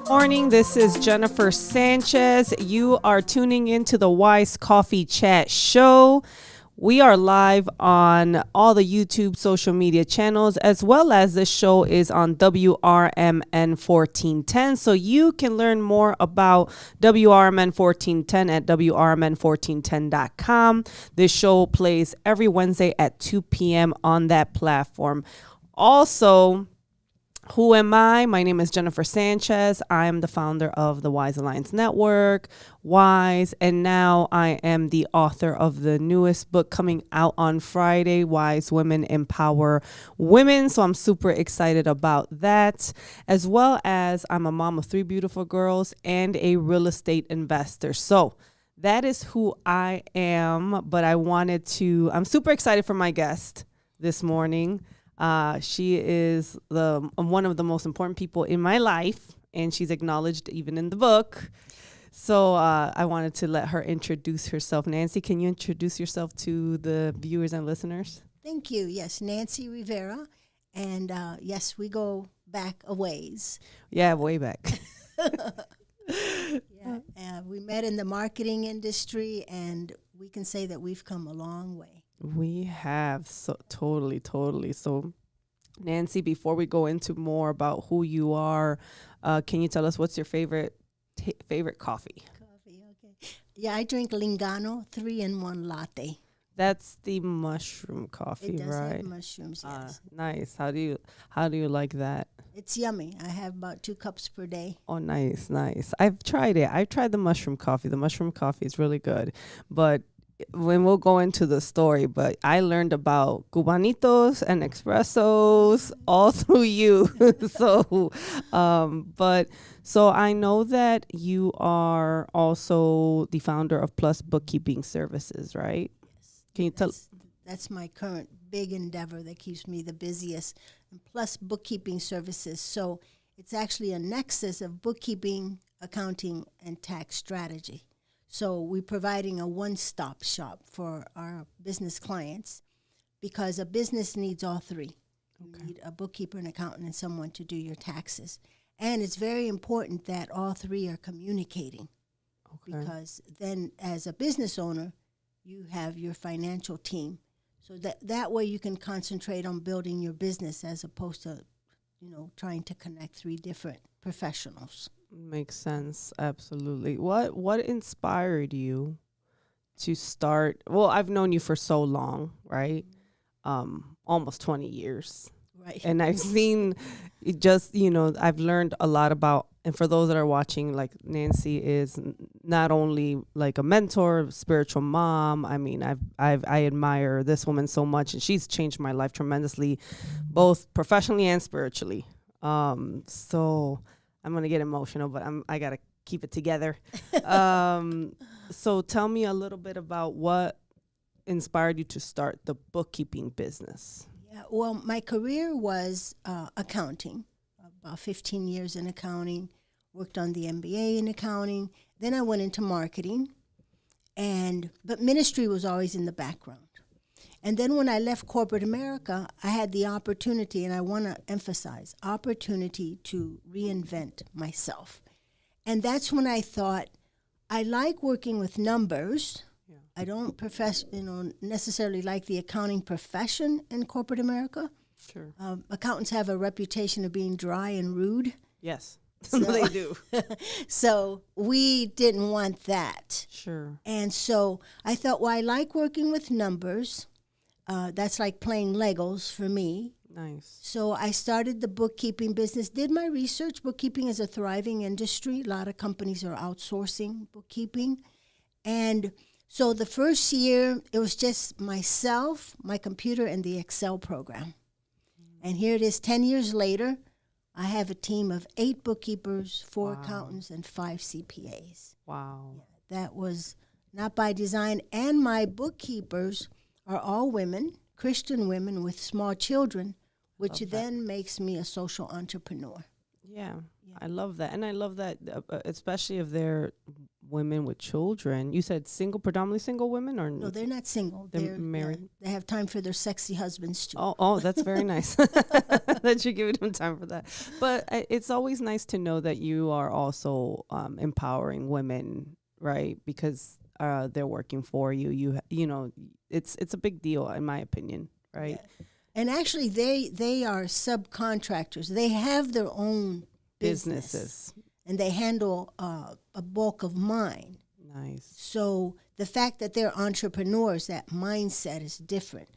Morning, this is Jennifer Sanchez. You are tuning into the Wise Coffee Chat Show. We are live on all the YouTube social media channels, as well as the show is on WRMN 1410. So you can learn more about WRMN 1410 at WRMN1410.com. This show plays every Wednesday at 2 p.m. on that platform. Also, who am I? My name is Jennifer Sanchez. I am the founder of the Wise Alliance Network, Wise, and now I am the author of the newest book coming out on Friday, Wise Women Empower Women. So I'm super excited about that, as well as I'm a mom of 3 beautiful girls and a real estate investor. So that is who I am, but I'm super excited for my guest this morning. She is one of the most important people in my life, and she's acknowledged even in the book. So I wanted to let her introduce herself. Nancye, can you introduce yourself to the viewers and listeners? Thank you. Yes, Nancye Rivera. And yes, we go back a ways. Yeah, way back. We met in the marketing industry, and we can say that we've come a long way. We have, so totally. So, Nancye, before we go into more about who you are, can you tell us what's your favorite coffee? Coffee, okay. Yeah, I drink Lingano 3-in-1 latte. That's the mushroom coffee, it does right? have mushrooms, yes. Nice. How do you like that? It's yummy. I have about 2 cups per day. Oh, nice. I've tried it. I've tried the mushroom coffee. The mushroom coffee is really good, but when we'll go into the story, but I learned about cubanitos and espressos all through you. So I know that you are also the founder of Plus Bookkeeping Services, right? Yes. Can you tell? That's my current big endeavor that keeps me the busiest. And Plus Bookkeeping Services. So it's actually a nexus of bookkeeping, accounting, and tax strategy. So we're providing a one-stop shop for our business clients, because a business needs all 3. You need a bookkeeper, an accountant, and someone to do your taxes. And it's very important that all 3 are communicating, because then as a business owner, you have your financial team. So that way you can concentrate on building your business as opposed to, trying to connect 3 different professionals. Makes sense. Absolutely. What inspired you to start? Well, I've known you for so long, right? Almost 20 years. Right. And I've seen I've learned a lot about, and for those that are watching, like, Nancye is not only like a mentor, spiritual mom. I mean, I admire this woman so much, and she's changed my life tremendously, both professionally and spiritually. So I'm going to get emotional, but I got to keep it together. So tell me a little bit about what inspired you to start the bookkeeping business. Yeah, well, my career was accounting, about 15 years in accounting, worked on the MBA in accounting. Then I went into marketing, but ministry was always in the background. And then when I left corporate America, I had the opportunity, and I want to emphasize, opportunity to reinvent myself. And that's when I thought, I like working with numbers. Yeah. I don't necessarily like the accounting profession in corporate America. Sure. Accountants have a reputation of being dry and rude. Yes, so, they do. So we didn't want that. Sure. And so I thought, well, I like working with numbers. That's like playing Legos for me. Nice. So I started the bookkeeping business, did my research. Bookkeeping is a thriving industry. A lot of companies are outsourcing bookkeeping. And so the first year, it was just myself, my computer, and the Excel program. And here it is, 10 years later, I have a team of 8 bookkeepers, 4 accountants, and 5 CPAs. Wow. Yeah, that was not by design. And my bookkeepers are all women, Christian women with small children, which then makes me a social entrepreneur. Yeah, I love that. And I love that, especially if they're women with children. You said predominantly single women, or No, they're not single. They're married. They have time for their sexy husbands too. Oh, that's very nice that you're giving them time for that. But it's always nice to know that you are also empowering women, right? Because they're working for you. You know, it's a big deal in my opinion, right? Yeah. And actually, they are subcontractors. They have their own businesses. And they handle a bulk of mine. Nice. So the fact that they're entrepreneurs, that mindset is different.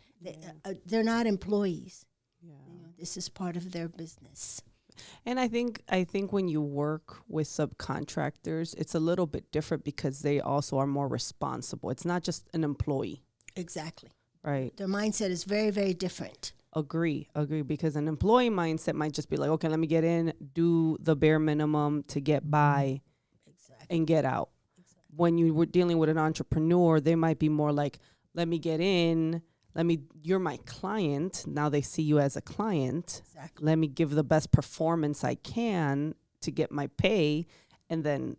They're not employees. Yeah. You know, this is part of their business. And I think when you work with subcontractors, it's a little bit different because they also are more responsible. It's not just an employee. Exactly. Right. Their mindset is very, very different. Agree. Because an employee mindset might just be like, okay, let me get in, do the bare minimum to get by, and get out. Exactly. When you were dealing with an entrepreneur, they might be more like, let me get in, you're my client. Now they see you as a client. Exactly. Let me give the best performance I can to get my pay, and then,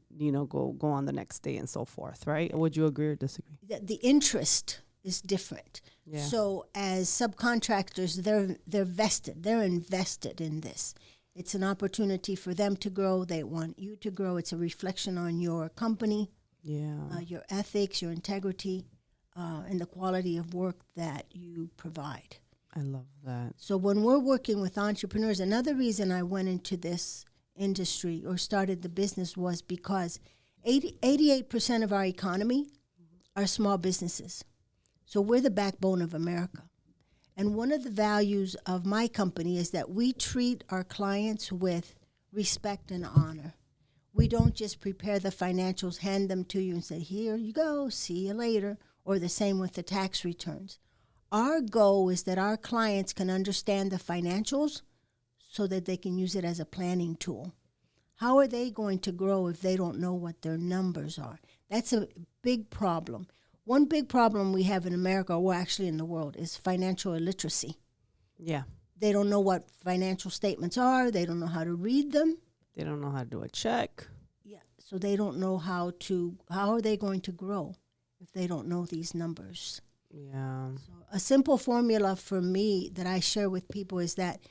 go on the next day and so forth, right? Would you agree or disagree? The interest is different. Yeah. So as subcontractors, they're vested. They're invested in this. It's an opportunity for them to grow. They want you to grow. It's a reflection on your company, your ethics, your integrity, and the quality of work that you provide. I love that. So when we're working with entrepreneurs, another reason I went into this industry or started the business was because 88% of our economy are small businesses. So we're the backbone of America. And one of the values of my company is that we treat our clients with respect and honor. We don't just prepare the financials, hand them to you and say, here you go, see you later, or the same with the tax returns. Our goal is that our clients can understand the financials so that they can use it as a planning tool. How are they going to grow if they don't know what their numbers are? That's a big problem. One big problem we have in America, or actually in the world, is financial illiteracy. Yeah. They don't know what financial statements are. They don't know how to read them. They don't know how to do a check. Yeah. So they don't know how are they going to grow if they don't know these numbers? Yeah. So a simple formula for me that I share with people is that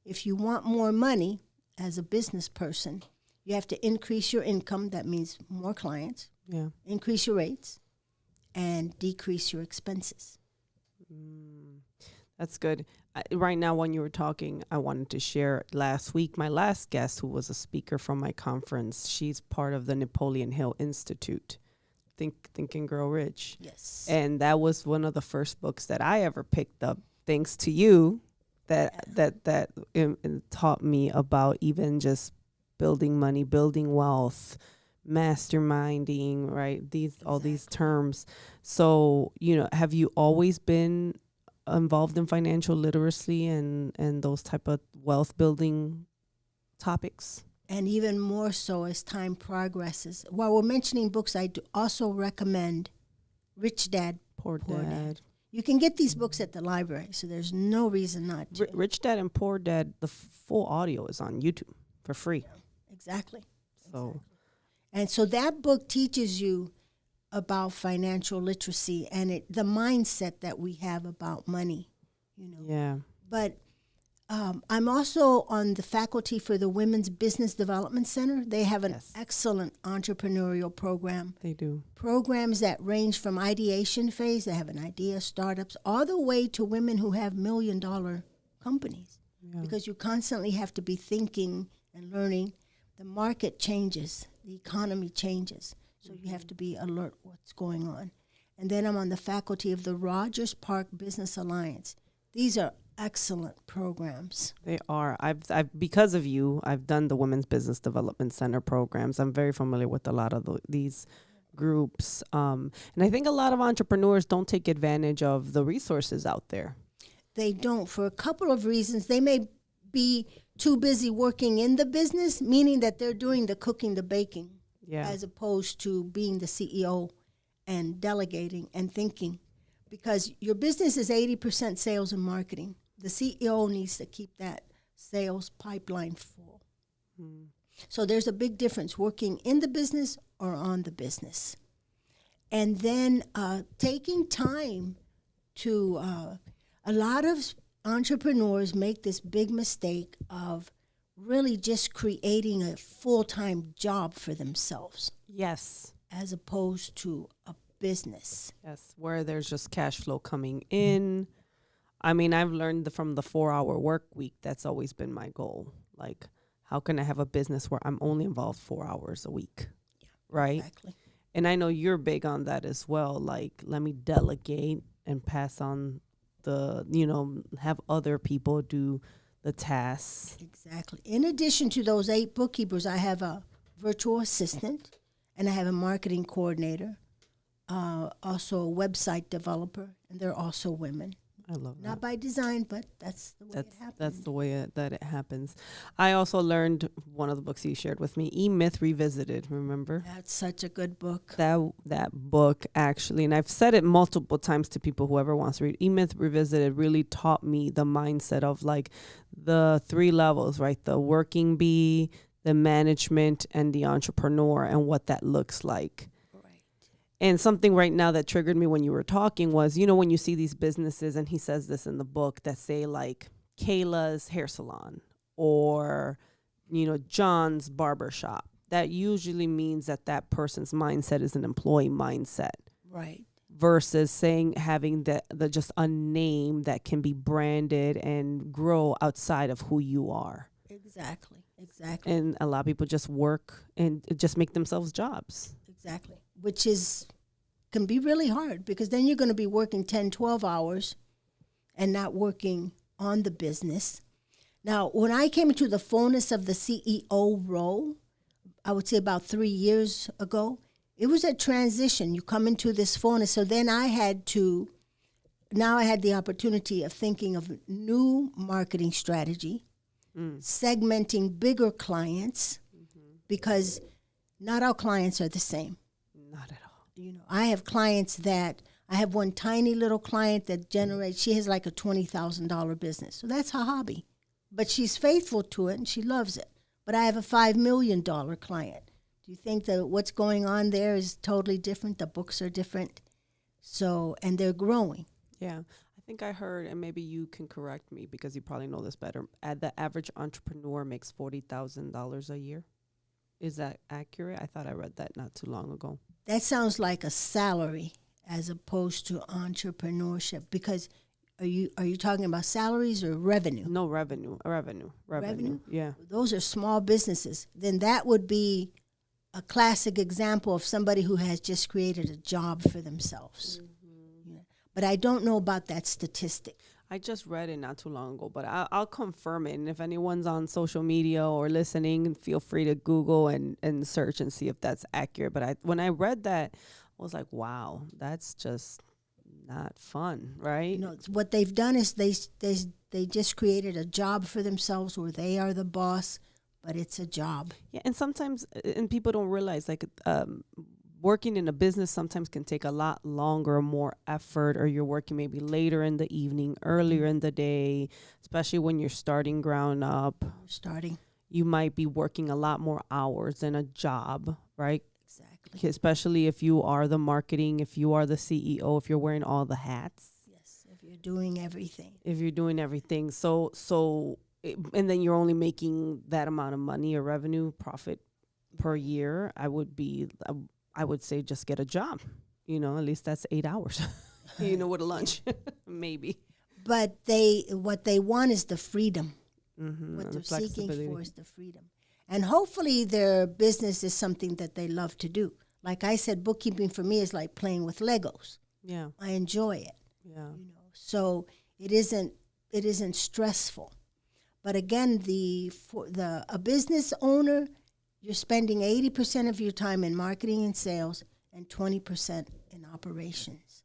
if you want more money as a business person, you have to increase your income. That means more clients. Yeah. Increase your rates. And decrease your expenses. That's good. Right now, when you were talking, I wanted to share last week, my last guest, who was a speaker from my conference, she's part of the Napoleon Hill Institute, Think and Grow Rich. Yes. And that was one of the first books that I ever picked up, thanks to you, that taught me about even just building money, building wealth, masterminding, right? All these terms. So, have you always been involved in financial literacy and those type of wealth building topics? And even more so as time progresses. While we're mentioning books, I do also recommend Rich Dad, Poor Dad. You can get these books at the library, so there's no reason not to. Rich Dad and Poor Dad, the full audio is on YouTube for free. Yeah, exactly. And so that book teaches you about financial literacy and the mindset that we have about money, Yeah. But I'm also on the faculty for the Women's Business Development Center. They have an excellent entrepreneurial program. They do. Programs that range from ideation phase, they have an idea, startups, all the way to women who have $1 million companies. Yeah. Because you constantly have to be thinking and learning. The market changes. The economy changes. So you have to be alert what's going on. And then I'm on the faculty of the Rogers Park Business Alliance. These are excellent programs. They are. I've because of you, I've done the Women's Business Development Center programs. I'm very familiar with a lot of these groups. And I think a lot of entrepreneurs don't take advantage of the resources out there. They don't, for a couple of reasons. They may be too busy working in the business, meaning that they're doing the cooking, the baking, as opposed to being the CEO and delegating and thinking. Because your business is 80% sales and marketing. The CEO needs to keep that sales pipeline full. So there's a big difference working in the business or on the business. And then taking time to, a lot of entrepreneurs make this big mistake of really just creating a full-time job for themselves. Yes. As opposed to a business. Yes, where there's just cash flow coming in. I mean, I've learned from the 4-hour work week, that's always been my goal. Like, how can I have a business where I'm only involved 4 hours a week? Yeah, right? Exactly. And I know you're big on that as well. Like, let me delegate and pass on have other people do the tasks. Exactly. In addition to those 8 bookkeepers, I have a virtual assistant and I have a marketing coordinator, also a website developer, and they're also women. I love that. Not by design, but that's the way it happens. That's the way that it happens. I also learned one of the books you shared with me, E-Myth Revisited, remember? That's such a good book. That book, actually, and I've said it multiple times to people, whoever wants to read, E-Myth Revisited really taught me the mindset of like the 3 levels, right? The working bee, the management, and the entrepreneur, and what that looks like. And something right now that triggered me when you were talking was, when you see these businesses, and he says this in the book, that say like Kayla's hair salon or, John's barbershop, that usually means that person's mindset is an employee mindset. Right. Versus having the just a name that can be branded and grow outside of who you are. Exactly. And a lot of people just work and just make themselves jobs. Exactly. Which can be really hard, because then you're going to be working 10, 12 hours and not working on the business. Now, when I came into the fullness of the CEO role, I would say about 3 years ago, it was a transition. You come into this fullness. So then I had the opportunity of thinking of new marketing strategy, segmenting bigger clients, because not all clients are the same. Not at all. I have clients I have one tiny little client that she has like a $20,000 business. So that's her hobby. But she's faithful to it and she loves it. But I have a $5 million client. Do you think that what's going on there is totally different? The books are different. So, and they're growing. Yeah. I think I heard, and maybe you can correct me because you probably know this better, the average entrepreneur makes $40,000 a year. Is that accurate? I thought I read that not too long ago. That sounds like a salary as opposed to entrepreneurship, because are you talking about salaries or revenue? No, revenue. Revenue? Yeah. Those are small businesses. Then that would be a classic example of somebody who has just created a job for themselves. Yeah. But I don't know about that statistic. I just read it not too long ago, but I'll confirm it. And if anyone's on social media or listening, feel free to Google and search and see if that's accurate. But when I read that, I was like, wow, that's just not fun, right? What they've done is they just created a job for themselves where they are the boss, but it's a job. Yeah, and sometimes, and people don't realize, like, working in a business sometimes can take a lot longer, more effort, or you're working maybe later in the evening, earlier in the day, especially when you're starting ground up. You might be working a lot more hours than a job, right? Exactly. Especially if you are the marketing, if you are the CEO, if you're wearing all the hats. Yes, if you're doing everything. And then you're only making that amount of money or revenue, profit per year, I would say just get a job. At least that's 8 hours, with a lunch, maybe. But what they want is the freedom. What they're seeking for is the freedom. And hopefully their business is something that they love to do. Like I said, bookkeeping for me is like playing with Legos. Yeah. I enjoy it. Yeah. So it isn't stressful. But again, a business owner, you're spending 80% of your time in marketing and sales and 20% in operations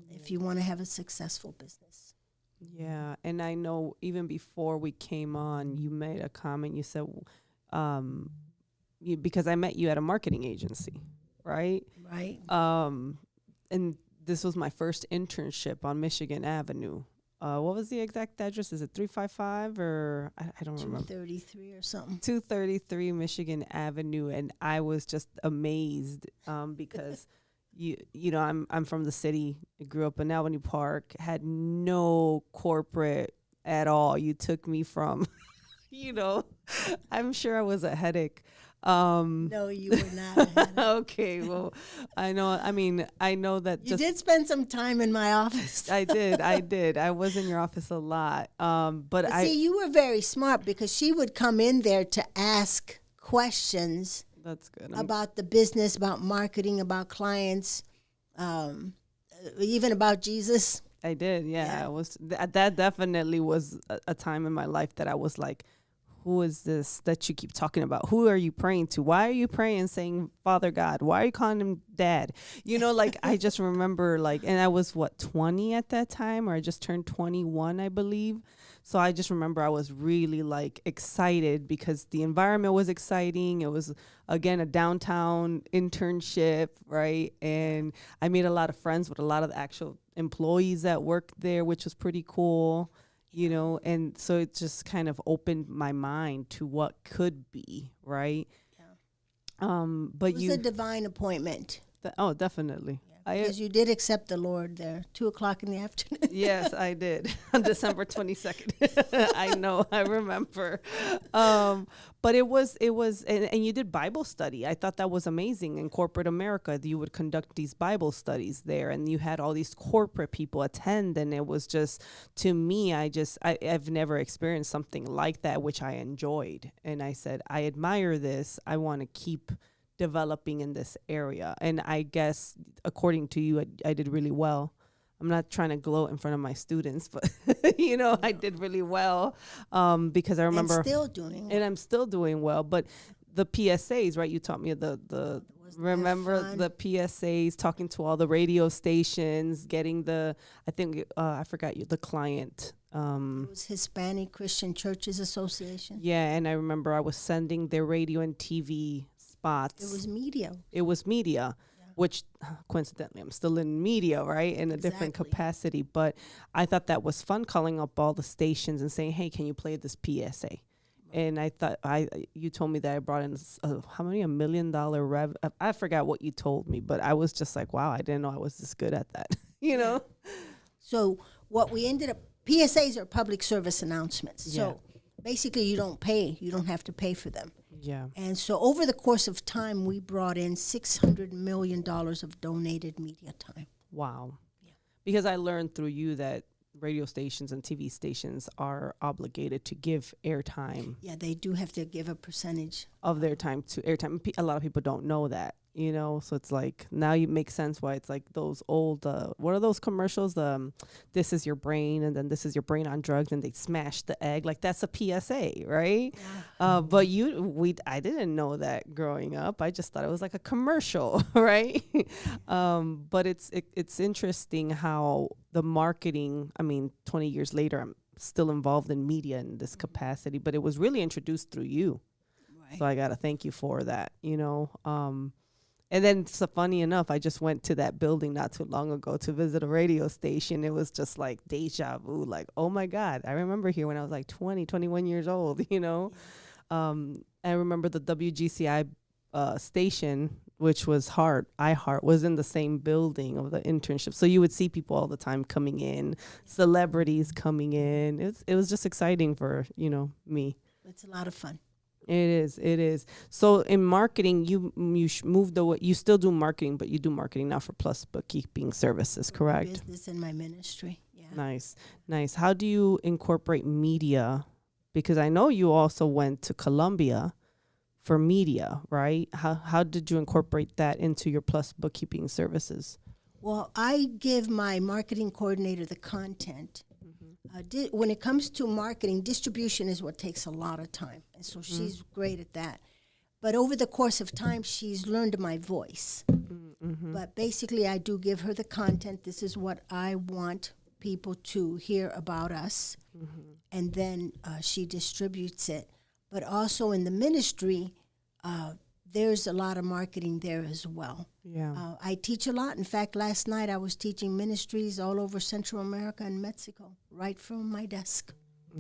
if you want to have a successful business. Yeah, and I know even before we came on, you made a comment. You said, because I met you at a marketing agency, right? Right. And this was my first internship on Michigan Avenue. what was the exact address? Is it 355 or I don't remember. 233 or something. 233 Michigan Avenue, and I was just amazed because you know I'm from the city. I grew up in Albany Park, had no corporate at all. You took me from, you know, I'm sure I was a headache. No, you were not. Okay, well, I know. I mean, I know that You did spend some time in my office. I did. I was in your office a lot. But see, you were very smart because she would come in there to ask questions. That's good. About the business, about marketing, about clients, even about Jesus. I did, yeah. It was that definitely was a time in my life that I was like, who is this that you keep talking about? Who are you praying to? Why are you praying saying Father God? Why are you calling him Dad? You know, like I just remember like, and I was 20 at that time, or I just turned 21, I believe. So I just remember I was really like excited because the environment was exciting. It was, again, a downtown internship, right? And I made a lot of friends with a lot of the actual employees that worked there, which was pretty cool, you know? And so it just kind of opened my mind to what could be, right? Yeah. But it was a divine appointment. Oh, definitely. Because you did accept the Lord there, 2:00 in the afternoon. Yes, I did on December 22nd. I know, I remember. But it was, and you did Bible study. I thought that was amazing. In corporate America, you would conduct these Bible studies there, and you had all these corporate people attend, and it was just, to me, I've never experienced something like that, which I enjoyed. And I said, I admire this. I want to keep developing in this area. And I guess according to you, I did really well. I'm not trying to gloat in front of my students, but you know, I did really well because I remember and still doing well. And I'm still doing well. But the PSAs, right? You taught me the remember the PSAs, talking to all the radio stations, getting I forgot the client. It was Hispanic Christian Churches Association. Yeah, and I remember I was sending their radio and TV spots. It was media. Which coincidentally I'm still in media, right? In a different capacity. But I thought that was fun, calling up all the stations and saying, hey, can you play this PSA? Right. And I thought you told me that I brought in $1 million rev. I forgot what you told me, but I was just like, wow, I didn't know I was this good at that. You know? So what we ended up, PSAs are public service announcements. So basically you don't have to pay for them. Yeah. And so over the course of time, we brought in $600 million of donated media time. Wow. Yeah. Because I learned through you that radio stations and TV stations are obligated to give airtime. Yeah, they do have to give a percentage of their time to airtime. A lot of people don't know that, you know? So it's like, now you make sense why it's like those old, what are those commercials? This is your brain, and then this is your brain on drugs, and they smash the egg. Like, that's a PSA, right? Yeah. But I didn't know that growing up. I just thought it was like a commercial, right? But it's interesting how the marketing, 20 years later, I'm still involved in media in this capacity, but it was really introduced through you. Right. So I got to thank you for that, you know? And then, so funny enough, I just went to that building not too long ago to visit a radio station. It was just like deja vu, like, oh my God, I remember here when I was like 20, 21 years old, you know? I remember the WGCI station, which was iHeart, was in the same building of the internship. So you would see people all the time coming in, celebrities coming in. It was just exciting for, you know, me. It's a lot of fun. It is. So in marketing, you moved away. You still do marketing, but you do marketing now for Plus Bookkeeping Services, correct? My business and my ministry. Yeah. Nice. How do you incorporate media? Because I know you also went to Columbia for media, right? How did you incorporate that into your Plus Bookkeeping Services? Well, I give my marketing coordinator the content. When it comes to marketing, distribution is what takes a lot of time. And so she's great at that. But over the course of time, she's learned my voice. Mm-hmm. But basically, I do give her the content. This is what I want people to hear about us. Mm-hmm. And then she distributes it. But also in the ministry, there's a lot of marketing there as well. Yeah. I teach a lot. In fact, last night I was teaching ministries all over Central America and Mexico, right from my desk.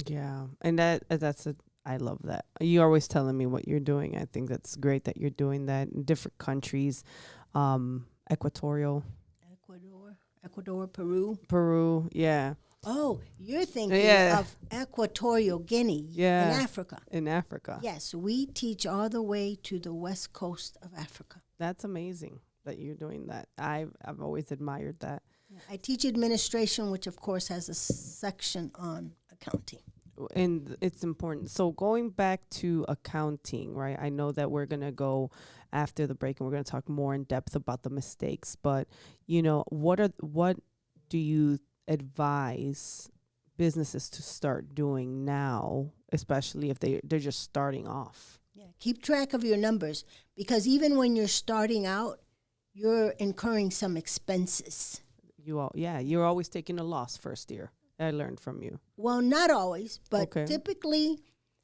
Yeah. And I love that. You're always telling me what you're doing. I think that's great that you're doing that in different countries. Equatorial. Ecuador, Peru. Yeah. Oh, you're thinking Yeah. of Equatorial Guinea Yeah. in Africa. In Africa. Yes, we teach all the way to the west coast of Africa. That's amazing that you're doing that. I've always admired that. I teach administration, which of course has a section on accounting. And it's important. So going back to accounting, right? I know that we're going to go after the break and we're going to talk more in depth about the mistakes, but what do you advise businesses to start doing now, especially if they're just starting off? Yeah, keep track of your numbers, because even when you're starting out, you're incurring some expenses. You're always taking a loss first year. I learned from you. Well, not always, but Okay. typically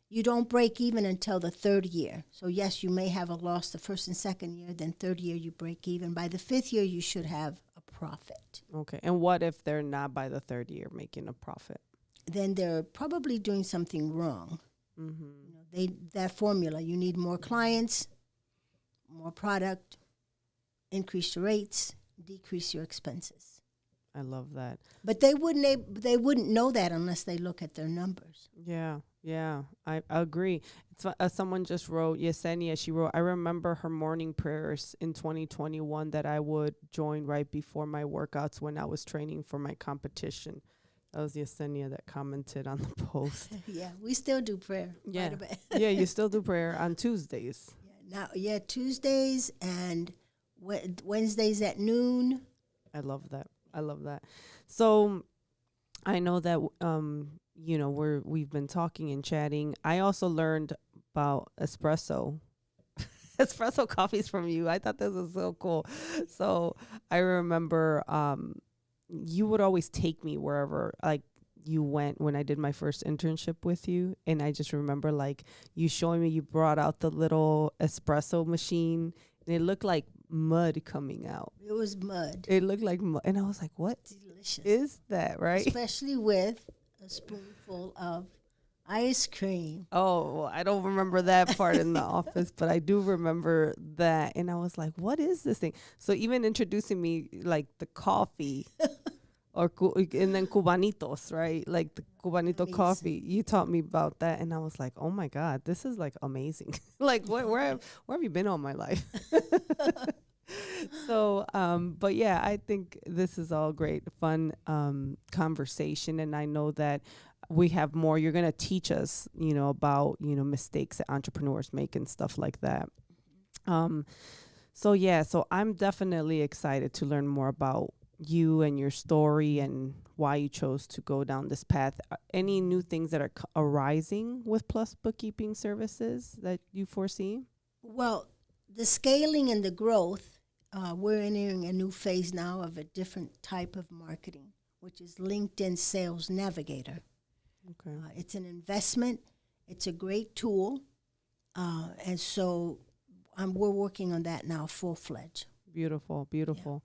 you don't break even until the third year. So yes, you may have a loss the first and second year, then third year you break even. By the fifth year, you should have a profit. Okay. And what if they're not by the third year making a profit? Then they're probably doing something wrong. Mm-hmm. That formula, you need more clients, more product, increase your rates, decrease your expenses. I love that. But they wouldn't know that unless they look at their numbers. Yeah, I agree. It's someone just wrote, Yesenia, she wrote, I remember her morning prayers in 2021 that I would join right before my workouts when I was training for my competition. That was Yesenia that commented on the post. Yeah, we still do prayer. Yeah, Right. yeah, you still do prayer on Tuesdays. Tuesdays and Wednesdays at noon. I love that. So I know that we've been talking and chatting. I also learned about espresso. Espresso coffees from you. I thought this was so cool. So I remember you would always take me wherever you went when I did my first internship with you. And I just remember you showing me, you brought out the little espresso machine and it looked like mud coming out. It was mud. It looked like mud. And I was like, what Delicious. is that, right? Especially with a spoonful of ice cream. Oh, I don't remember that part in the office, but I do remember that. And I was like, what is this thing? So even introducing me the coffee and then cubanitos, right? Like the cubanito Amazing. coffee. You taught me about that. And I was like, oh my God, this is amazing. Where have you been all my life? So, but yeah, I think this is all great, fun conversation. And I know that we have more. You're going to teach us, about, mistakes that entrepreneurs make and stuff like that. So I'm definitely excited to learn more about you and your story and why you chose to go down this path. Any new things that are arising with Plus Bookkeeping Services that you foresee? Well, the scaling and the growth, we're entering a new phase now of a different type of marketing, which is LinkedIn Sales Navigator. Okay. It's an investment. It's a great tool. And so we're working on that now full-fledged. Beautiful. Yeah.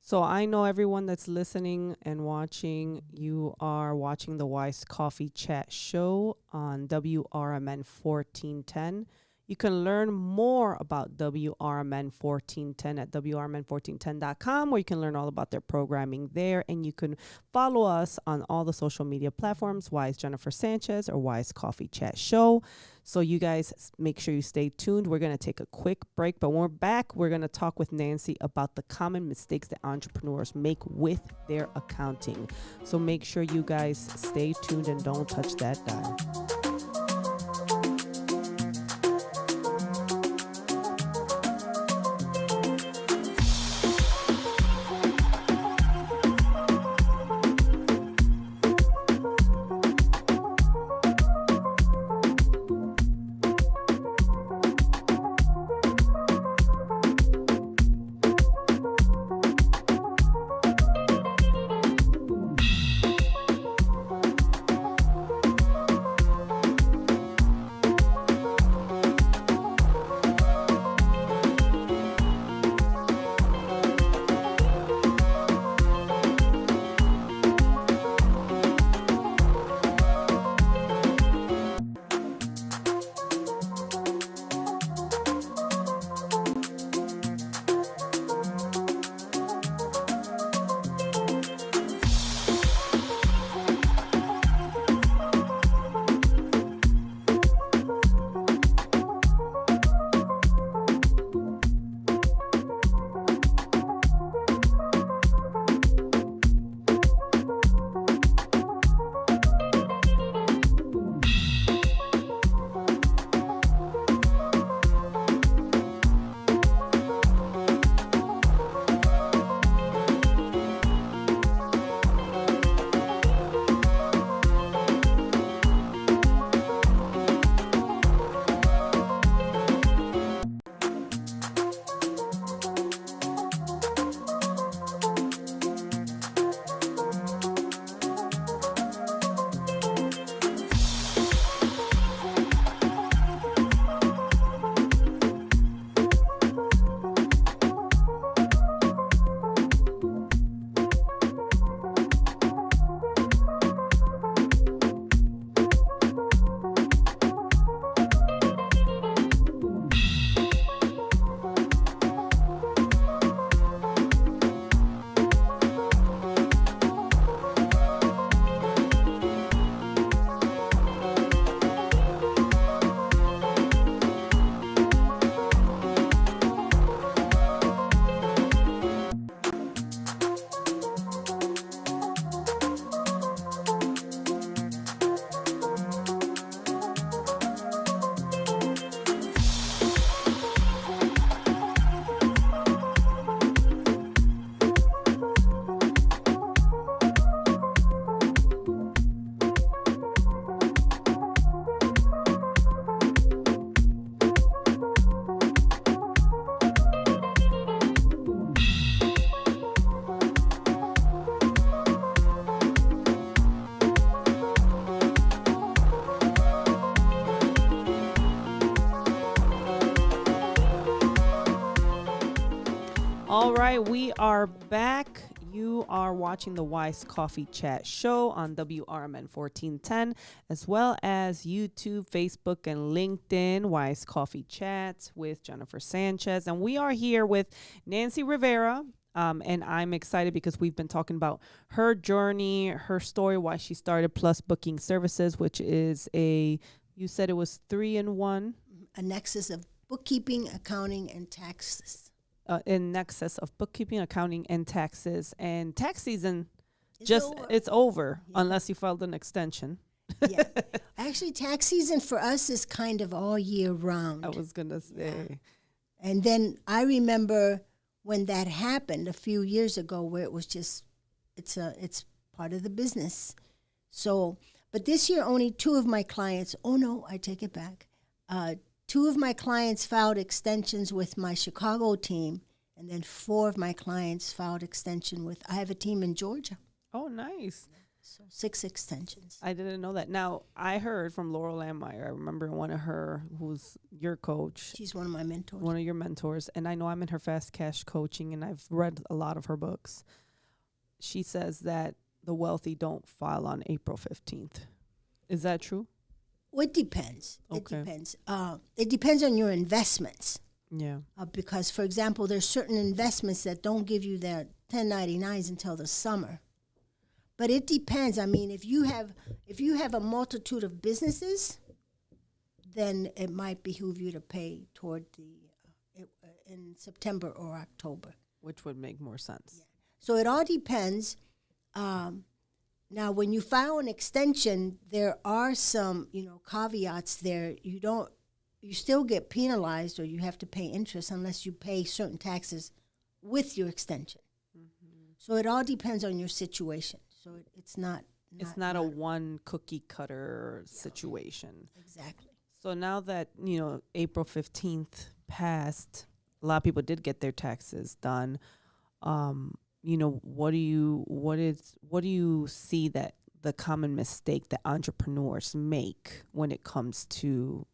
So I know everyone that's listening and watching, you are watching the Wise Coffee Chat Show on WRMN 1410. You can learn more about WRMN 1410 at WRMN1410.com, where you can learn all about their programming there. And you can follow us on all the social media platforms, Wise Jennifer Sanchez or Wise Coffee Chat Show. So you guys make sure you stay tuned. We're going to take a quick break, but when we're back, we're going to talk with Nancye about the common mistakes that entrepreneurs make with their accounting. So make sure you guys stay tuned and don't touch that dial. All right, we are back. You are watching the Wise Coffee Chat show on WRMN 1410, as well as YouTube, Facebook, and LinkedIn, Wise Coffee Chats with Jennifer Sanchez. And we are here with Nancye Rivera. And I'm excited because we've been talking about her journey, her story, why she started Plus Booking Services, which is you said it was 3-in-1. A nexus of bookkeeping, accounting, and taxes. In nexus of bookkeeping, accounting, and taxes. And tax season, Over. it's over unless you filed an extension. Yeah. Actually, tax season for us is kind of all year round. I was going to say. Yeah. And then I remember when that happened a few years ago where it was just, it's part of the business. So, but this year only 2 of my clients, oh no, I take it back. 2 of my clients filed extensions with my Chicago team, and then 4 of my clients filed extension with, I have a team in Georgia. Oh, nice. So 6 extensions. I didn't know that. Now, I heard from Laurel Landmeyer. I remember one of her, who's your coach. She's one of my mentors. One of your mentors. And I know I'm in her Fast Cash coaching, and I've read a lot of her books. She says that the wealthy don't file on April 15th. Is that true? Well, it depends. Okay. It depends. It depends on your investments. Yeah. Because, for example, there's certain investments that don't give you their 1099s until the summer. But it depends. I mean, if you have a multitude of businesses, then it might behoove you to pay toward in September or October. Which would make more sense. Yeah. So it all depends. Now, when you file an extension, there are some, caveats there. You still get penalized or you have to pay interest unless you pay certain taxes with your extension. Mm-hmm. So it all depends on your situation. So it's not a one cookie cutter situation. Exactly. So now that, April 15th passed, a lot of people did get their taxes done. What do you see that the common mistake that entrepreneurs make when it comes to,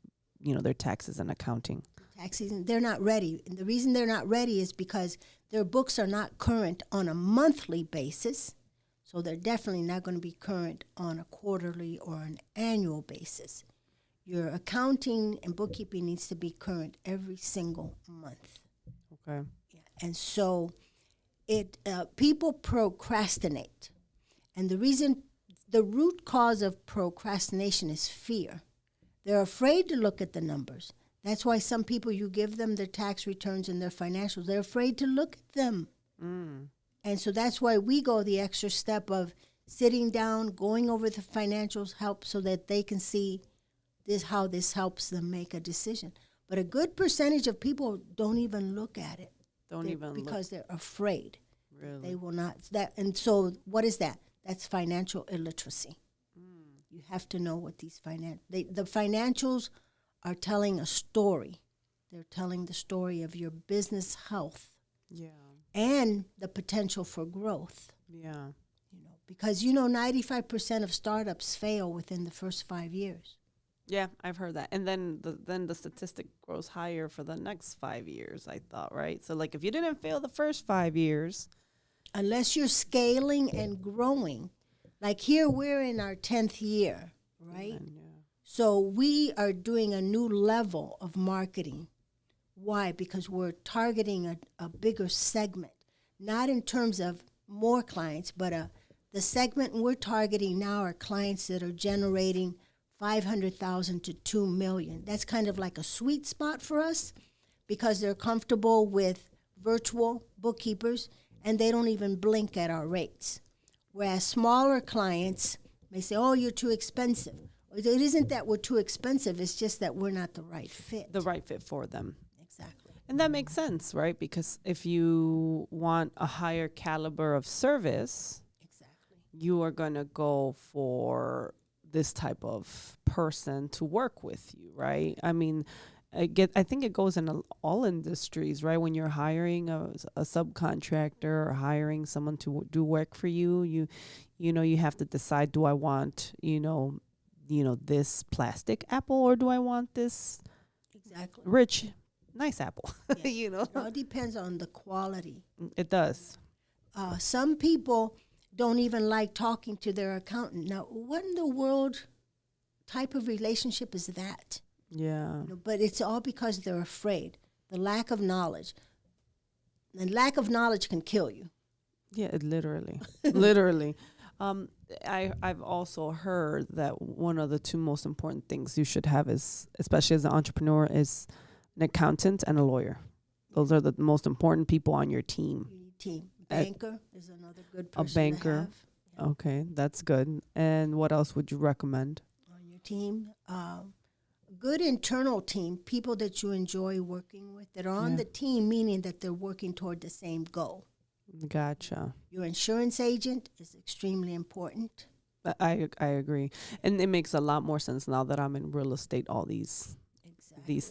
their taxes and accounting? Tax season, they're not ready. And the reason they're not ready is because their books are not current on a monthly basis. So they're definitely not going to be current on a quarterly or an annual basis. Your accounting and bookkeeping needs to be current every single month. Okay. Yeah. And so people procrastinate. And the root cause of procrastination is fear. They're afraid to look at the numbers. That's why some people, you give them their tax returns and their financials, they're afraid to look at them. Mm. And so that's why we go the extra step of sitting down, going over the financials, help so that they can see how this helps them make a decision. But a good percentage of people don't even look at it. Because they're afraid. Really? They will not. And so what is that? That's financial illiteracy. Mm. You have to know what the financials are telling a story. They're telling the story of your business health. Yeah. And the potential for growth. Yeah. Because 95% of startups fail within the first 5 years. Yeah, I've heard that. And then the statistic grows higher for the next 5 years, I thought, right? So like if you didn't fail the first 5 years, unless you're scaling and growing, like here we're in our 10th year, right? Yeah. So we are doing a new level of marketing. Why? Because we're targeting a bigger segment, not in terms of more clients, but the segment we're targeting now are clients that are generating $500,000 to $2 million. That's kind of like a sweet spot for us because they're comfortable with virtual bookkeepers and they don't even blink at our rates. Whereas smaller clients may say, oh, you're too expensive. It isn't that we're too expensive, it's just that we're not the right fit. The right fit for them. Exactly. And that makes sense, right? Because if you want a higher caliber of service, exactly, you are going to go for this type of person to work with you, right? I mean, I think it goes in all industries, right? When you're hiring a subcontractor or hiring someone to do work for you, you have to decide, do I want, this plastic apple or do I want this exactly rich nice apple. Yeah. You know, It all depends on the quality. it does. Some people don't even like talking to their accountant. Now, what in the world type of relationship is that? Yeah. But it's all because they're afraid. The lack of knowledge. And lack of knowledge can kill you. Yeah, it literally, literally. I've also heard that one of the two most important things you should have is, especially as an entrepreneur, is an accountant and a lawyer. Those are the most important people on your team. You need team. Banker is another good A person banker. to have. Yeah. Okay, that's good. And what else would you recommend? On your team. Good internal team, people that you enjoy working with, that are on Yeah. the team, meaning that they're working toward the same goal. Gotcha. Your insurance agent is extremely important. I agree, and it makes a lot more sense now that I'm in real estate. All these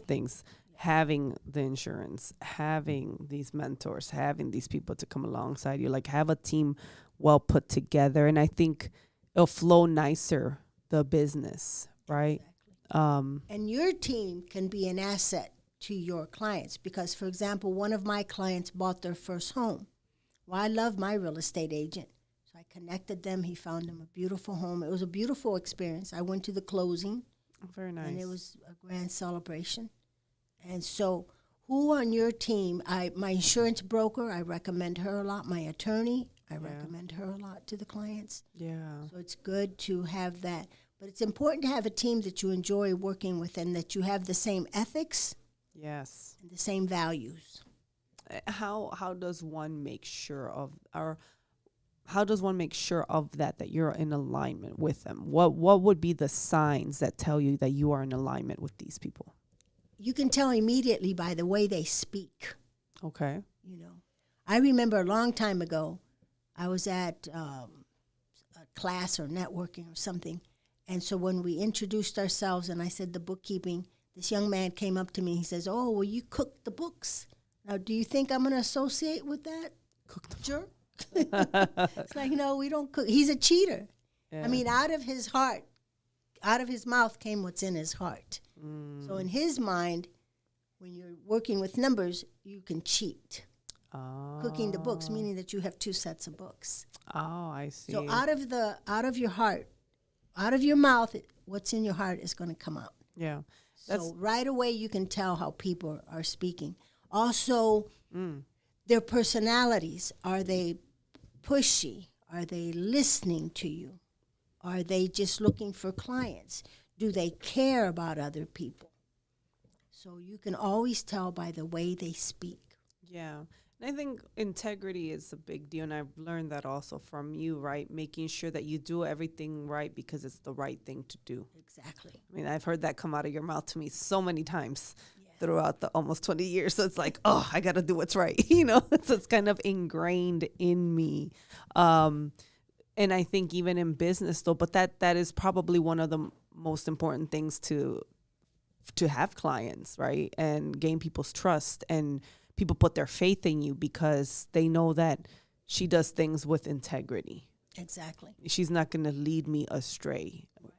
things, having the insurance, having these mentors, having these people to come alongside you, like have a team well put together, and I think it'll flow nicer, the business, right? Exactly. And your team can be an asset to your clients because, for example, one of my clients bought their first home. Well, I love my real estate agent. So I connected them. He found them a beautiful home. It was a beautiful experience. I went to the closing. Very nice. And it was a grand celebration. And so who on your team, my insurance broker, I recommend her a lot. My attorney, I recommend her a lot to the clients. Yeah. So it's good to have that. But it's important to have a team that you enjoy working with and that you have the same ethics. Yes. And the same values. How does one make sure of that you're in alignment with them? What would be the signs that tell you that you are in alignment with these people? You can tell immediately by the way they speak. Okay. I remember a long time ago, I was at a class or networking or something, and so when we introduced ourselves and I said the bookkeeping, this young man came up to me. He says, "Oh, well, you cook the books. Now, do you think I'm going to associate with that jerk?" It's like, no, we don't cook. He's a cheater. Yeah. I mean, out of his heart, out of his mouth came what's in his heart. So in his mind, when you're working with numbers, you can cheat. Cooking the books, meaning that you have two sets of books. Oh, I see. So out of your heart, out of your mouth, what's in your heart is going to come out. Yeah. So right away you can tell how people are speaking. Also, their personalities. Are they pushy? Are they listening to you? Are they just looking for clients? Do they care about other people? So you can always tell by the way they speak. Yeah. And I think integrity is a big deal, and I've learned that also from you, right? Making sure that you do everything right because it's the right thing to do. Exactly. I mean, I've heard that come out of your mouth to me so many times throughout the almost 20 years. So it's like, oh, I got to do what's right, So it's kind of ingrained in me. And I think even in business, though, but that is probably one of the most important things to have clients, right? And gain people's trust, and people put their faith in you because they know that she does things with integrity. Exactly. She's not going to lead me astray. Right.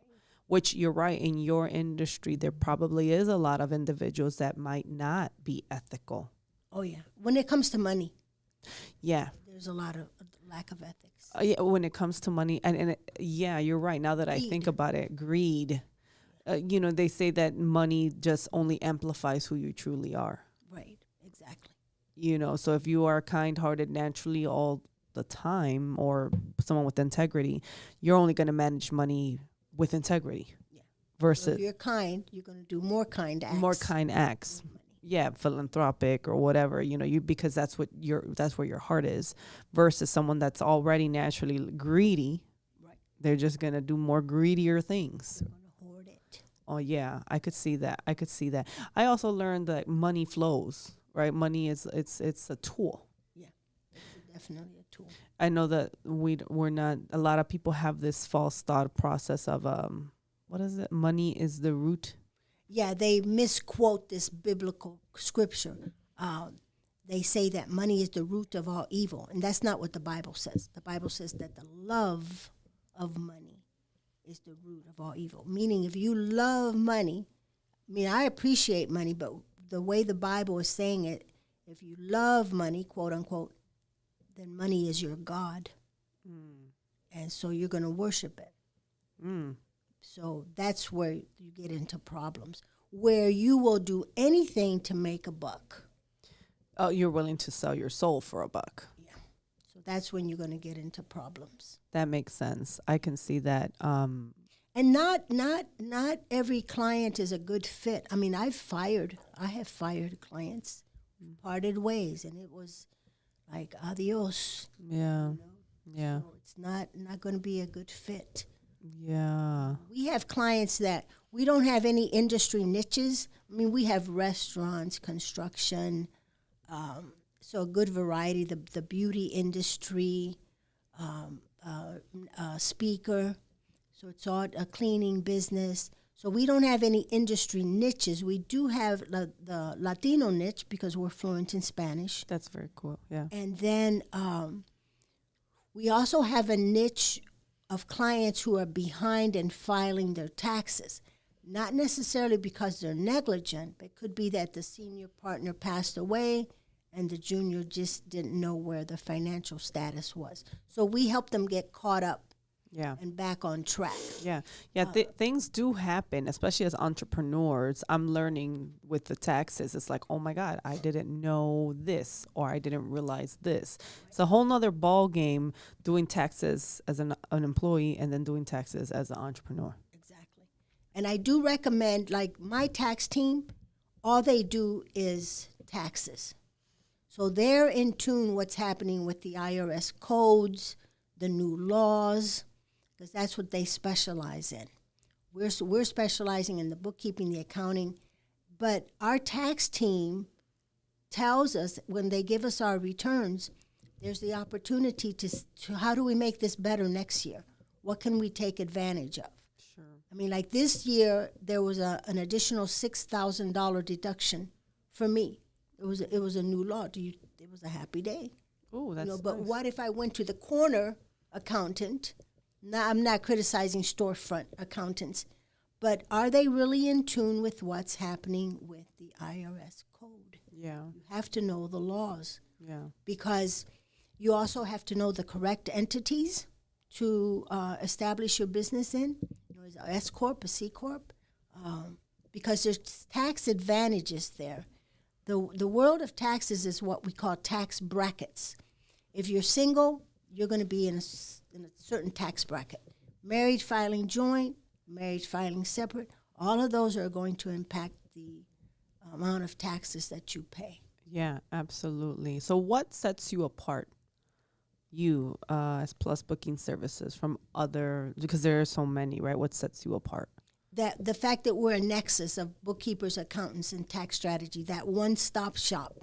Which you're right, in your industry, there probably is a lot of individuals that might not be ethical. Oh, yeah. When it comes to money. Yeah. There's a lot of lack of ethics. Yeah, when it comes to money. And you're right. Now that I think about it, greed. They say that money just only amplifies who you truly are. Right. Exactly. So if you are kind-hearted naturally all the time, or someone with integrity, you're only going to manage money with integrity. Yeah. Versus, so if you're kind, you're going to do more kind acts. More kind acts. Yeah, philanthropic or whatever, because that's where your heart is. Versus someone that's already naturally greedy. Right. They're just going to do more greedier things. They're going to hoard it. Oh yeah, I could see that. I also learned that money flows. Right, money is it's a tool. Yeah, it's definitely a tool. I know that we're not. A lot of people have this false thought process of what is it? Money is the root. Yeah, they misquote this biblical scripture. They say that money is the root of all evil, and that's not what the Bible says. The Bible says that the love of money is the root of all evil. Meaning, if you love money, I appreciate money, but the way the Bible is saying it, if you love money, quote unquote, then money is your God. And so you're going to worship it. So that's where you get into problems, where you will do anything to make a buck. Oh, you're willing to sell your soul for $1. Yeah. So that's when you're going to get into problems. That makes sense. I can see that. And not every client is a good fit. I mean, I have fired clients, parted ways, and it was like adios. Yeah. You know? Yeah. So it's not going to be a good fit. Yeah. We have clients that we don't have any industry niches. I mean, we have restaurants, construction, so a good variety, the beauty industry, speaker. So it's all a cleaning business. So we don't have any industry niches. We do have the Latino niche because we're fluent in Spanish. That's very cool. Yeah. And then we also have a niche of clients who are behind in filing their taxes. Not necessarily because they're negligent, but it could be that the senior partner passed away and the junior just didn't know where the financial status was. So we help them get caught up. Yeah. And back on track. Yeah. Yeah. Things do happen, especially as entrepreneurs. I'm learning with the taxes. It's like, oh my God, I didn't know this, or I didn't realize this. It's a whole nother ball game doing taxes as an employee and then doing taxes as an entrepreneur. Exactly. And I do recommend, like my tax team, all they do is taxes. So they're in tune what's happening with the IRS codes, the new laws, because that's what they specialize in. We're specializing in the bookkeeping, the accounting, but our tax team tells us when they give us our returns, there's the opportunity to how do we make this better next year? What can we take advantage of? Sure. I mean, like this year, there was an additional $6,000 deduction for me. It was a new law. It was a happy day. Oh, that's But nice. what if I went to the corner accountant? Now, I'm not criticizing storefront accountants, but are they really in tune with what's happening with the IRS code? Yeah. You have to know the laws Yeah. because you also have to know the correct entities to establish your business in. Is it an S corp, a C corp? Because there's tax advantages there. The world of taxes is what we call tax brackets. If you're single, you're going to be in a certain tax bracket. Married filing joint, married filing separate, all of those are going to impact the amount of taxes that you pay. Yeah, absolutely. So what sets you apart, you as Plus Booking Services, from other, because there are so many, right? What sets you apart? That the fact that we're a nexus of bookkeepers, accountants, and tax strategy, that one-stop shop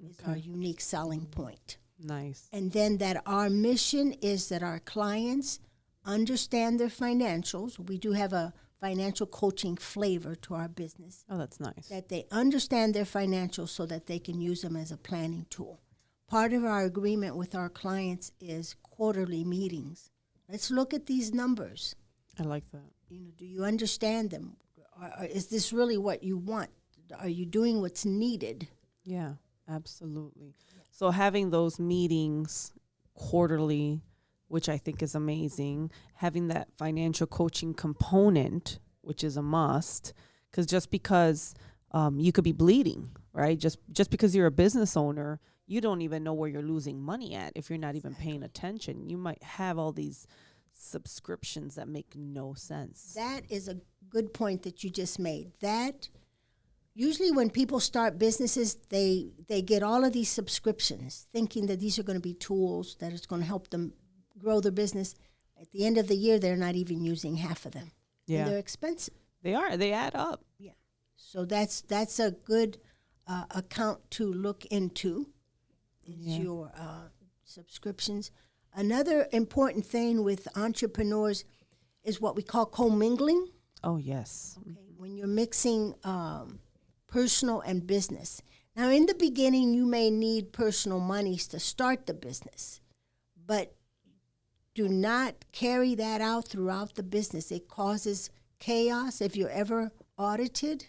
is our unique selling point. Nice. And then that our mission is that our clients understand their financials. We do have a financial coaching flavor to our business. Oh, that's nice. That they understand their financials so that they can use them as a planning tool. Part of our agreement with our clients is quarterly meetings. Let's look at these numbers. I like that. Do you understand them? Is this really what you want? Are you doing what's needed? Yeah, absolutely. So having those meetings quarterly, which I think is amazing, having that financial coaching component, which is a must, because just because you could be bleeding, right? Just because you're a business owner, you don't even know where you're losing money at if you're not even paying attention. You might have all these subscriptions that make no sense. That is a good point that you just made. That usually when people start businesses, they get all of these subscriptions thinking that these are going to be tools that is going to help them grow their business. At the end of the year, they're not even using half of them. Yeah. And they're expensive. They are. They add up. Yeah. So that's a good account to look into. Is your subscriptions. Another important thing with entrepreneurs is what we call commingling. Oh, yes. Okay. When you're mixing personal and business. Now, in the beginning, you may need personal monies to start the business, but do not carry that out throughout the business. It causes chaos. If you're ever audited,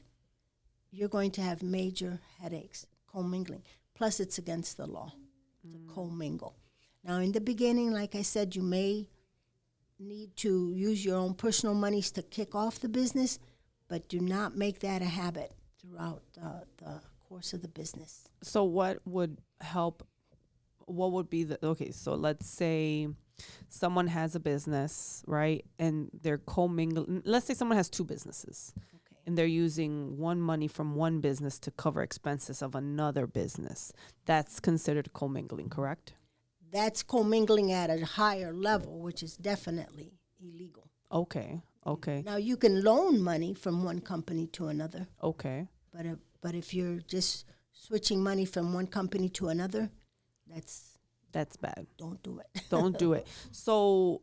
you're going to have major headaches commingling. Plus, it's against the law to commingle. Now, in the beginning, like I said, you may need to use your own personal monies to kick off the business, but do not make that a habit throughout the course of the business. So what would help? What would be okay, so let's say someone has a business, right? And they're commingling. Let's say someone has two businesses. Okay. And they're using one money from one business to cover expenses of another business. That's considered commingling, correct? That's commingling at a higher level, which is definitely illegal. Okay. Now, you can loan money from one company to another. Okay. But if you're just switching money from one company to another, that's bad. Don't do it. Don't do it. So,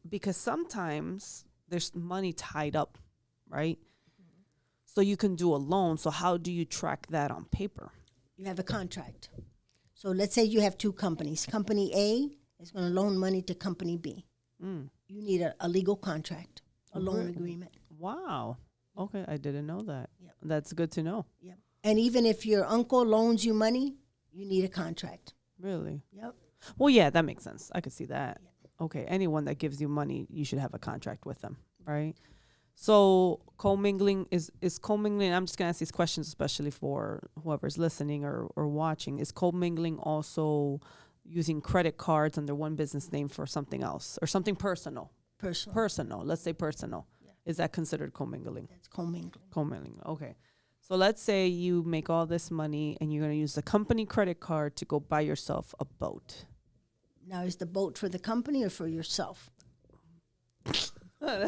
because sometimes there's money tied up, right? So you can do a loan. So how do you track that on paper? You have a contract. So let's say you have two companies. Company A is going to loan money to Company B. You need a legal contract, a loan agreement. Wow. Okay, I didn't know that. Yep. That's good to know. Yep. And even if your uncle loans you money, you need a contract. Really? Yep. Well, yeah, that makes sense. I could see that. Yep. Okay, anyone that gives you money, you should have a contract with them, right? So commingling is commingling. I'm just gonna ask these questions, especially for whoever's listening or watching. Is commingling also using credit cards under one business name for something else or something personal? Personal. Let's say personal. Yeah. Is that considered commingling? That's commingling. Commingling. Okay. So let's say you make all this money and you're gonna use the company credit card to go buy yourself a boat. Now, is the boat for the company or for yourself?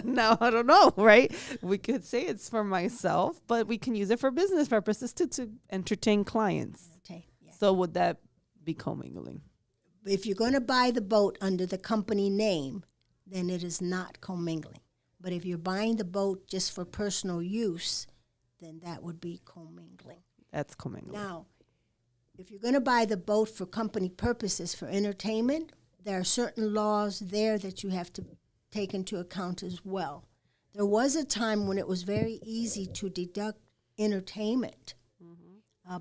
Now, I don't know, right? We could say it's for myself, but we can use it for business purposes to entertain clients. Okay. Yeah. So would that be commingling? If you're going to buy the boat under the company name, then it is not commingling. But if you're buying the boat just for personal use, then that would be commingling. That's commingling. Now, if you're going to buy the boat for company purposes, for entertainment, there are certain laws there that you have to take into account as well. There was a time when it was very easy to deduct entertainment,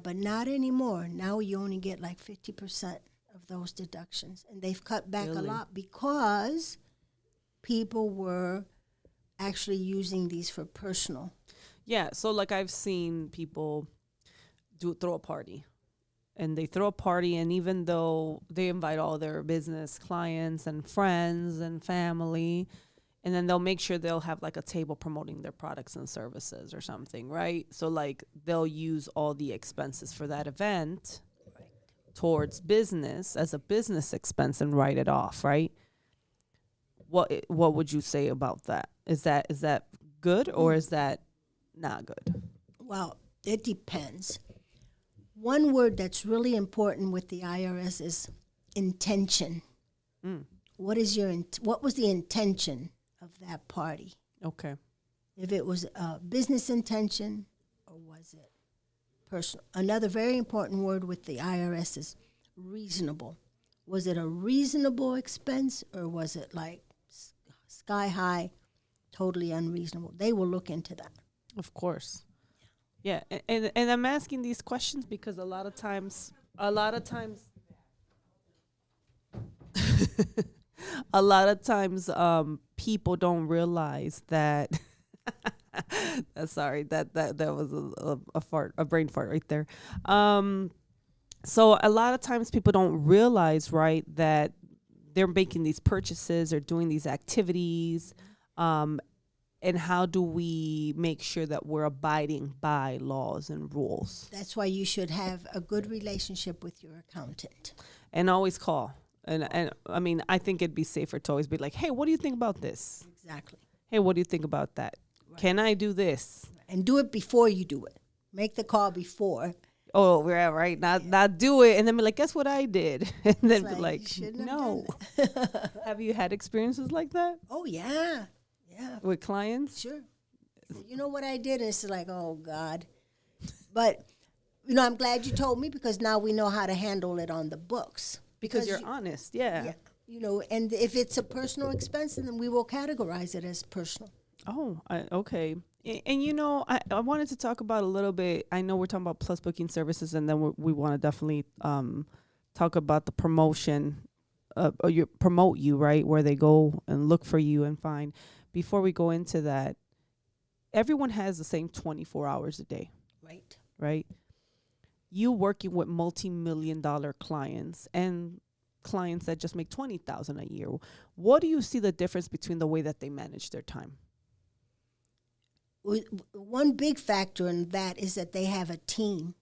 but not anymore. Now you only get like 50% of those deductions, and they've cut back a lot because people were actually using these for personal. Yeah, so like I've seen people throw a party. And they throw a party, and even though they invite all their business clients and friends and family, and then they'll make sure they'll have like a table promoting their products and services or something, right? So like they'll use all the expenses for that event towards business as a business expense and write it off, right? What would you say about that? Is that good or is that not good? Well, it depends. One word that's really important with the IRS is intention. What was the intention of that party? Okay. If it was a business intention or was it personal? Another very important word with the IRS is reasonable. Was it a reasonable expense or was it like sky high, totally unreasonable? They will look into that. Of course. Yeah, and I'm asking these questions because a lot of times people don't realize that sorry, that was a brain fart right there. So a lot of times people don't realize, right, that they're making these purchases or doing these activities, and how do we make sure that we're abiding by laws and rules? That's why you should have a good relationship with your accountant. And always call. And I mean, I think it'd be safer to always be like, hey, what do you think about this? Exactly. Hey, what do you think about that? Right. Can I do this? And do it before you do it. Make the call before. Oh, we're right. Not do it. And then be like, guess what I did? And then be like, no. Have you had experiences like that? Oh, yeah. Yeah. With clients? Sure. You know what I did? And it's like, oh, God. But, I'm glad you told me because now we know how to handle it on the books. Because you're honest, yeah. And if it's a personal expense, then we will categorize it as personal. Oh, okay. And you know, I wanted to talk about a little bit. I know we're talking about Plus Booking Services, and then we want to definitely talk about the promotion, or you promote you, right? Where they go and look for you and find. Before we go into that, everyone has the same 24 hours a day, Right. right? You working with multi-million-dollar clients and clients that just make $20,000 a year. What do you see the difference between the way that they manage their time? One big factor in that is that they have a team.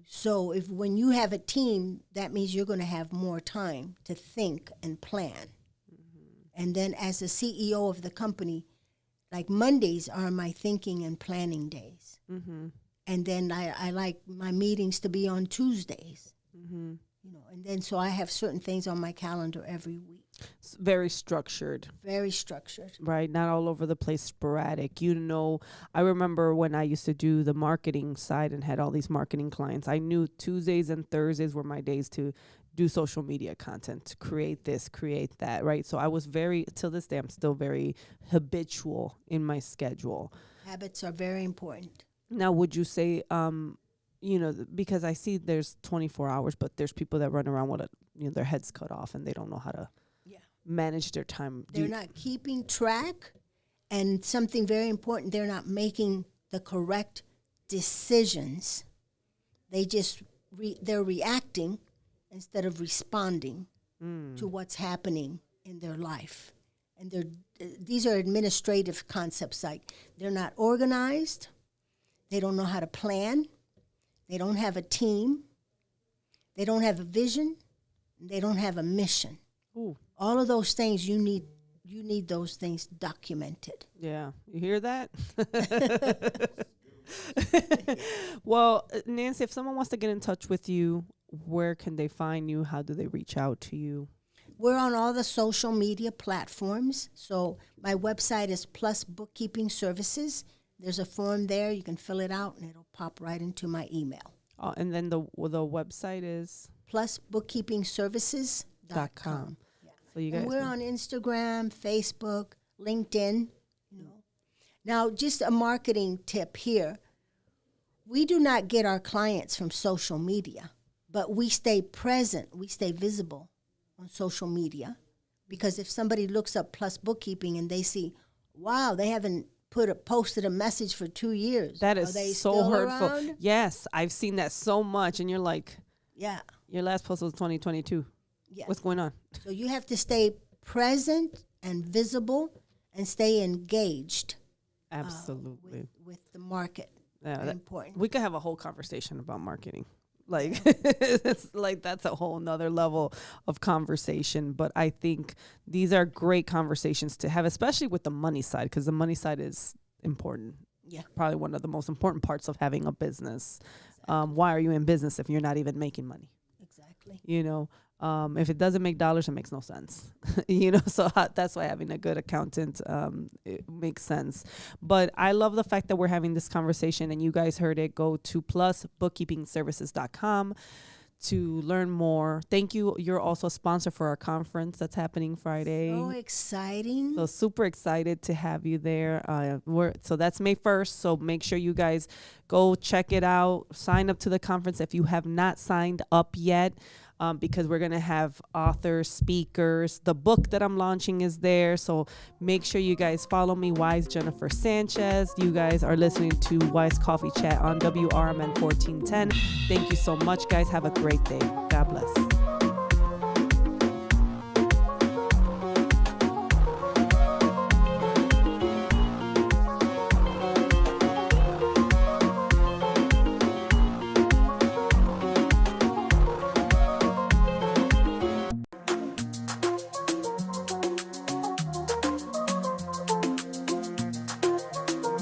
So when you have a team, that means you're going to have more time to think and plan. And then as the CEO of the company, like Mondays are my thinking and planning days. And then I like my meetings to be on Tuesdays. You know, and then so I have certain things on my calendar every week. It's very structured. Very structured. Right, not all over the place, sporadic. You know, I remember when I used to do the marketing side and had all these marketing clients, I knew Tuesdays and Thursdays were my days to do social media content, to create this, create that, right? So I was till this day, I'm still very habitual in my schedule. Habits are very important. Now, would you say, you know, because I see there's 24 hours, but there's people that run around with their heads cut off and they don't know how to manage their time. They're not keeping track, and something very important, they're not making the correct decisions. They just they're reacting instead of responding to what's happening in their life. And these are administrative concepts, like they're not organized, they don't know how to plan, they don't have a team, they don't have a vision, they don't have a mission. Ooh. All of those things, you need those things documented. Yeah, you hear that? Well, Nancye, if someone wants to get in touch with you, where can they find you? How do they reach out to you? We're on all the social media platforms. So my website is Plus Bookkeeping Services. There's a form there. You can fill it out, and it'll pop right into my email. And then the website is? PlusBookkeepingServices.com. So you guys, and we're on Instagram, Facebook, LinkedIn. You know. Now, just a marketing tip here. We do not get our clients from social media, but we stay present, we stay visible on social media, because if somebody looks up Plus Bookkeeping and they see, wow, they haven't posted a message for 2 years. That is so hurtful. Around? Yes, I've seen that so much, and you're like, yeah, your last post was 2022. Yeah. What's going on? So you have to stay present and visible and stay engaged. Absolutely. With the market. Yeah, Very important. We could have a whole conversation about marketing. Like, it's like that's a whole nother level of conversation. But I think these are great conversations to have, especially with the money side, because the money side is important. Yeah. Probably one of the most important parts of having a business. Exactly. Why are you in business if you're not even making money? Exactly. You know, if it doesn't make dollars, it makes no sense. You know, so that's why having a good accountant, it makes sense. But I love the fact that we're having this conversation, and you guys heard it. Go to plusbookkeepingservices.com to learn more. Thank you. You're also a sponsor for our conference that's happening Friday. So exciting. So super excited to have you there. So that's May 1st. So make sure you guys go check it out. Sign up to the conference if you have not signed up yet. Because we're going to have authors, speakers. The book that I'm launching is there. So make sure you guys follow me, Wise Jennifer Sanchez. You guys are listening to Wise Coffee Chat on WRMN 1410. Thank you so much, guys. Have a great day. God bless.